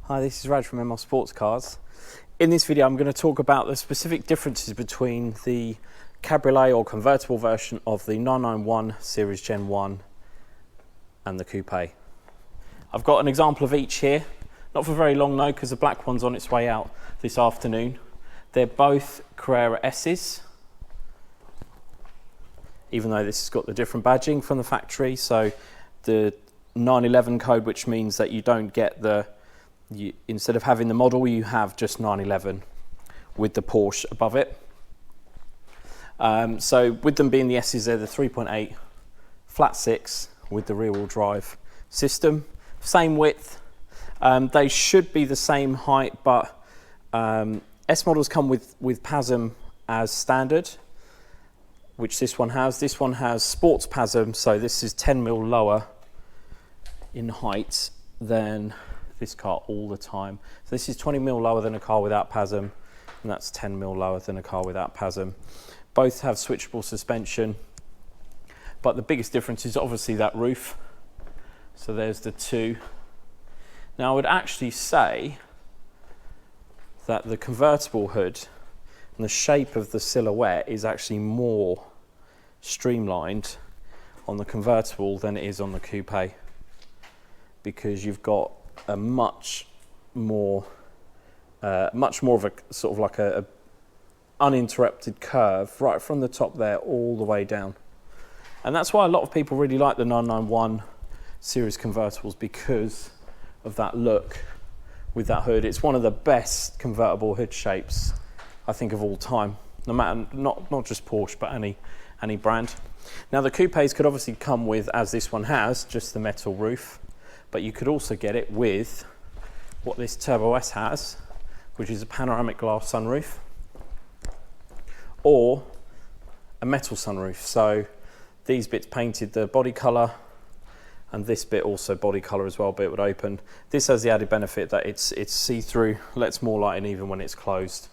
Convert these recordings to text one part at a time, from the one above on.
Hi, this is Raj from ML Sportscars. In this video I'm going to talk about the specific differences between the Cabriolet or convertible version of the 991 Series Gen 1 and the Coupe. I've got an example of each here, not for very long though because the black one's on its way out this afternoon. They're both Carrera S's, even though this has got the different badging from the factory. So the 911 code, which means that you don't get instead of having the model, you have just 911 with the Porsche above it. So with them being the S's, they're the 3.8 flat six with the rear wheel drive system. Same width. They should be the same height, but S models come with PASM as standard, which this one has. This one has sports PASM, so this is 10mm lower in height than this car all the time. So this is 20mm lower than a car without PASM, and that's 10mm lower than a car without PASM. Both have switchable suspension, but the biggest difference is obviously that roof. So there's the two. Now I would actually say that the convertible hood and the shape of the silhouette is actually more streamlined on the convertible than it is on the coupe, because you've got a much more of a sort of like a uninterrupted curve right from the top there all the way down. And that's why a lot of people really like the 991 series convertibles, because of that look with that hood. It's one of the best convertible hood shapes I think of all time, no matter not just Porsche but any brand. Now the coupes could obviously come with, as this one has, just the metal roof, but you could also get it with what this Turbo S has, which is a panoramic glass sunroof or a metal sunroof. So these bits painted the body colour, and this bit also body colour as well, but it would open. This has the added benefit that it's see-through, lets more light in even when it's closed.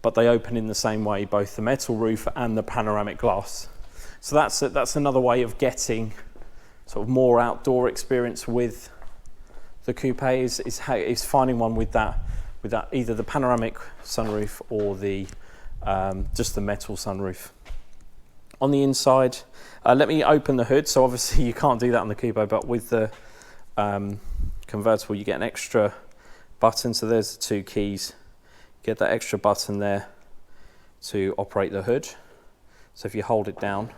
But they open in the same way, both the metal roof and the panoramic glass. So that's another way of getting sort of more outdoor experience with the coupe, is finding one with that either the panoramic sunroof or the just the metal sunroof. On the inside, let me open the hood. So obviously you can't do that on the coupe, but with the convertible you get an extra button. So there's the two keys. Get that extra button there to operate the hood. So if you hold it down,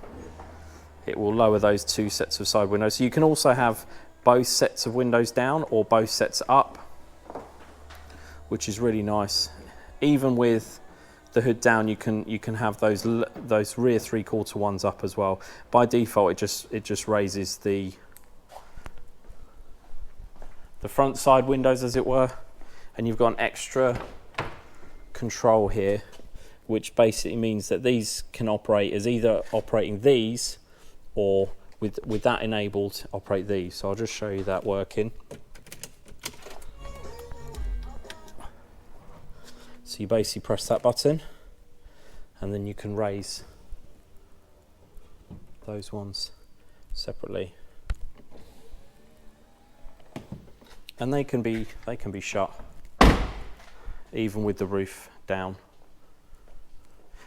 it will lower those two sets of side windows. So you can also have both sets of windows down or both sets up, which is really nice. Even with the hood down, you can have those rear 3/4 ones up as well. By default, it just raises the front side windows, as it were, and you've got an extra control here, which basically means that these can operate as either operating these or with that enabled operate these. So I'll just show you that working. So you basically press that button and then you can raise those ones separately, and they can be shut even with the roof down.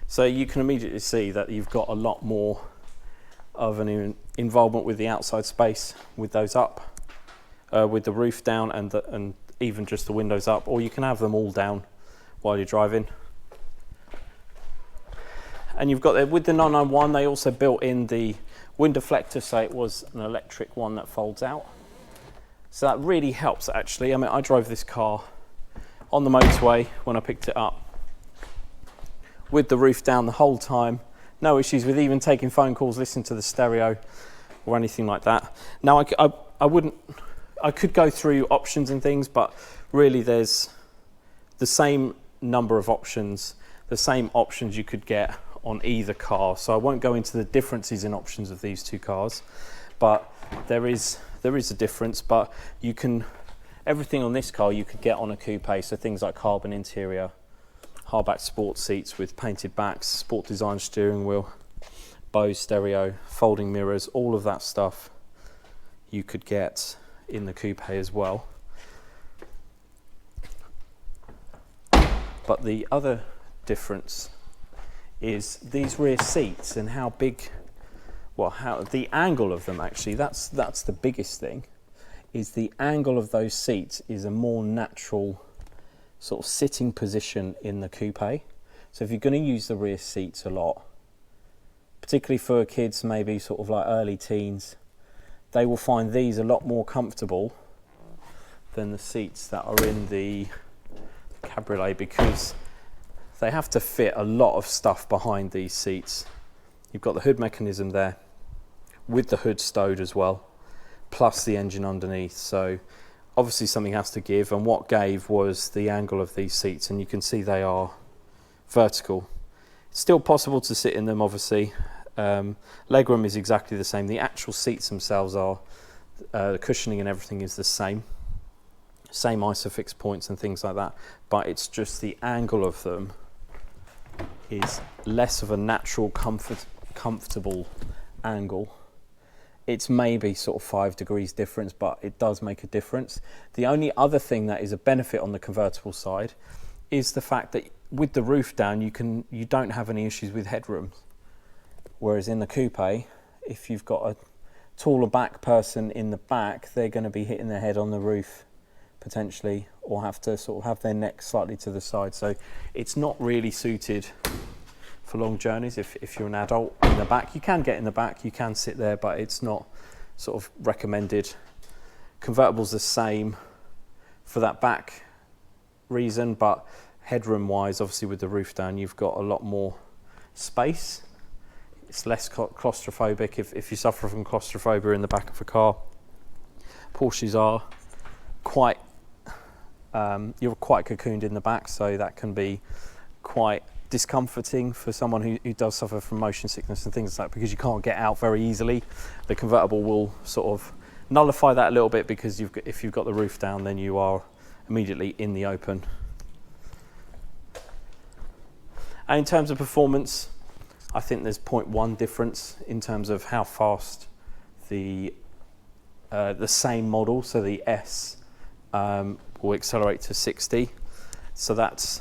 So you can immediately see that you've got a lot more of an involvement with the outside space with those up, with the roof down and even just the windows up, or you can have them all down while you're driving. And you've got with the 991, they also built in the wind deflector, so it was an electric one that folds out. So that really helps actually. I mean, I drove this car on the motorway when I picked it up with the roof down the whole time. No issues with even taking phone calls, listening to the stereo or anything like that. Now I could go through options and things, but really there's the same number of options, the same options you could get on either car. So I won't go into the differences in options of these two cars, but there is a difference. But you can, everything on this car you could get on a coupe. So things like carbon interior, hardback sports seats with painted backs, sport design steering wheel, Bose stereo, folding mirrors, all of that stuff you could get in the coupe as well. But the other difference is these rear seats and how big, well, how the angle of them actually, that's the biggest thing, is the angle of those seats is a more natural sort of sitting position in the coupe. So if you're going to use the rear seats a lot, particularly for kids maybe sort of like early teens, they will find these a lot more comfortable than the seats that are in the Cabriolet, because they have to fit a lot of stuff behind these seats. You've got the hood mechanism there with the hood stowed as well, plus the engine underneath. So obviously something has to give, and what gave was the angle of these seats, and you can see they are vertical. It's still possible to sit in them, obviously. Legroom is exactly the same. The actual seats themselves are, the cushioning and everything is the same isofix points and things like that, but it's just the angle of them is less of a natural comfortable angle. It's maybe sort of 5 degrees difference, but it does make a difference. The only other thing that is a benefit on the convertible side is the fact that with the roof down, you don't have any issues with headroom. Whereas in the coupe, if you've got a taller back person in the back, they're going to be hitting their head on the roof potentially, or have to sort of have their neck slightly to the side. So it's not really suited for long journeys. If you're an adult in the back, you can get in the back, you can sit there, but it's not sort of recommended. Convertible's the same for that back reason, but headroom wise, obviously with the roof down, you've got a lot more space. It's less claustrophobic if you suffer from claustrophobia in the back of a car. Porsches are quite, you're quite cocooned in the back, so that can be quite discomforting for someone who does suffer from motion sickness and things like that, because you can't get out very easily. The convertible will sort of nullify that a little bit, because if you've got the roof down, then you are immediately in the open. And in terms of performance, I think there's 0.1 difference in terms of how fast the same model, so the S, will accelerate to 60. So that's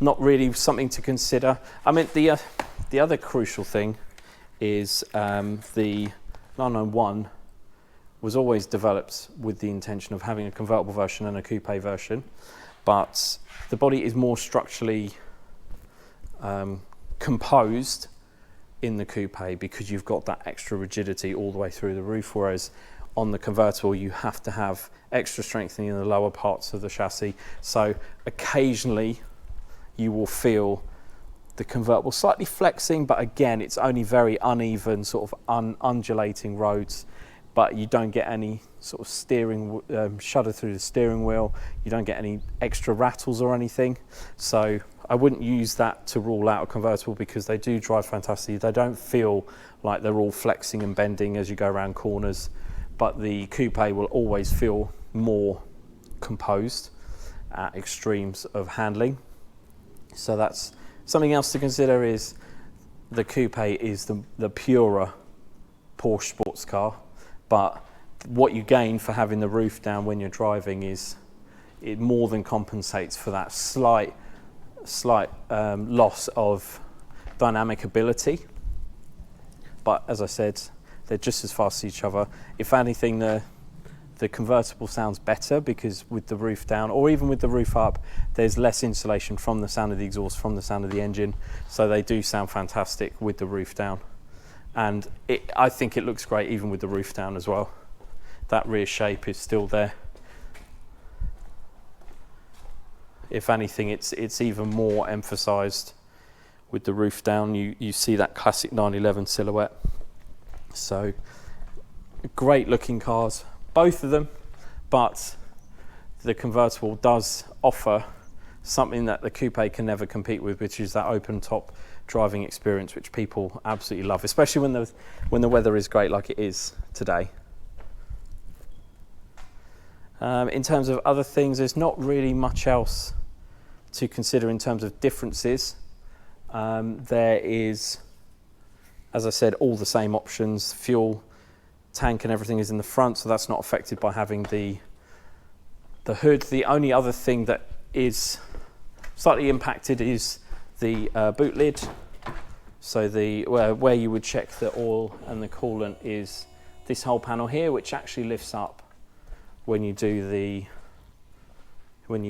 not really something to consider. I mean, the other crucial thing is the 991 was always developed with the intention of having a convertible version and a coupe version, but the body is more structurally composed in the coupe, because you've got that extra rigidity all the way through the roof, whereas on the convertible you have to have extra strengthening in the lower parts of the chassis. So occasionally you will feel the convertible slightly flexing, but again, it's only very uneven, sort of undulating roads, but you don't get any sort of steering shudder through the steering wheel. You don't get any extra rattles or anything. So I wouldn't use that to rule out a convertible, because they do drive fantastically. They don't feel like they're all flexing and bending as you go around corners, but the coupe will always feel more composed at extremes of handling. So that's something else to consider, is the coupe is the purer Porsche sports car, but what you gain for having the roof down when you're driving is it more than compensates for that slight loss of dynamic ability. But as I said, they're just as fast as each other. If anything, the convertible sounds better, because with the roof down, or even with the roof up, there's less insulation from the sound of the exhaust, from the sound of the engine, so they do sound fantastic with the roof down. And I think it looks great even with the roof down as well. That rear shape is still there. If anything, it's even more emphasized with the roof down. You see that classic 911 silhouette. So great looking cars, both of them, but the convertible does offer something that the coupe can never compete with, which is that open top driving experience, which people absolutely love, especially when the weather is great like it is today. In terms of other things, there's not really much else to consider in terms of differences. There is, as I said, all the same options. Fuel tank and everything is in the front, so that's not affected by having the hood. The only other thing that is Slightly impacted is the boot lid. So where you would check the oil and the coolant is this whole panel here, which actually lifts up when you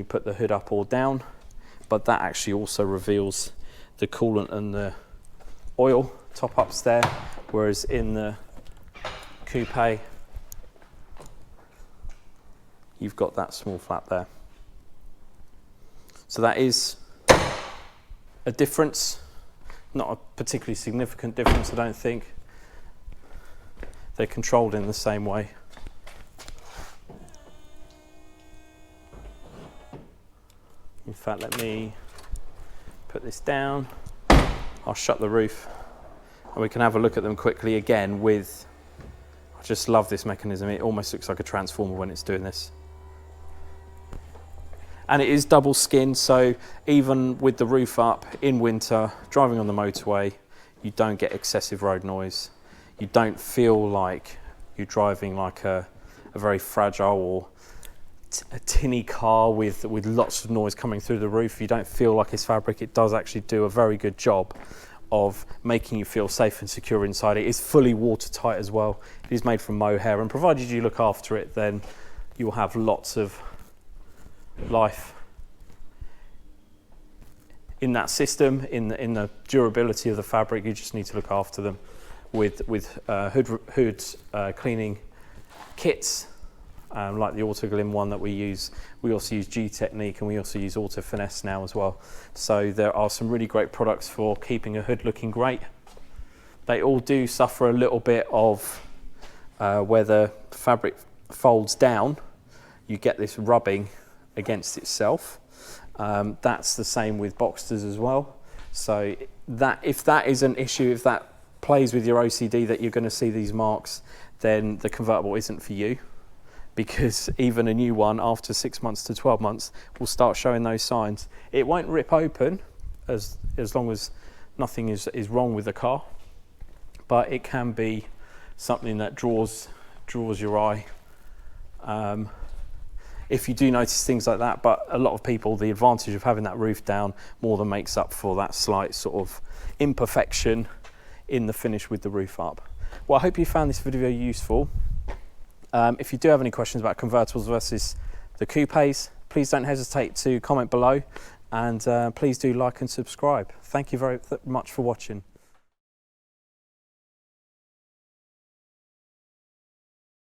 put the hood up or down, but that actually also reveals the coolant and the oil top ups there, whereas in the Coupe you've got that small flap there. So that is a difference, not a particularly significant difference, I don't think. They're controlled in the same way. In fact, let me put this down. I'll shut the roof and we can have a look at them quickly again with, I just love this mechanism. It almost looks like a transformer when it's doing this. And it is double skin, so even with the roof up in winter, driving on the motorway, you don't get excessive road noise. You don't feel like you're driving like a very fragile or a tinny car with lots of noise coming through the roof. You don't feel like it's fabric. It does actually do a very good job of making you feel safe and secure inside. It is fully watertight as well. It is made from mohair, and provided you look after it, then you'll have lots of life in that system, in the durability of the fabric. You just need to look after them with hood cleaning kits, like the Auto Glim one that we use. We also use G Technique, and we also use Auto Finesse now as well. So there are some really great products for keeping a hood looking great. They all do suffer a little bit of where the fabric folds down, you get this rubbing against itself. That's the same with Boxsters as well. So that, if that is an issue, if that plays with your OCD that you're going to see these marks, then the convertible isn't for you, because even a new one after 6 months to 12 months will start showing those signs. It won't rip open as long as nothing is wrong with the car, but it can be something that draws your eye if you do notice things like that. But a lot of people, the advantage of having that roof down more than makes up for that slight sort of imperfection in the finish with the roof up. Well, I hope you found this video useful. If you do have any questions about convertibles versus the coupes, please don't hesitate to comment below, and please do like and subscribe. Thank you very much for watching.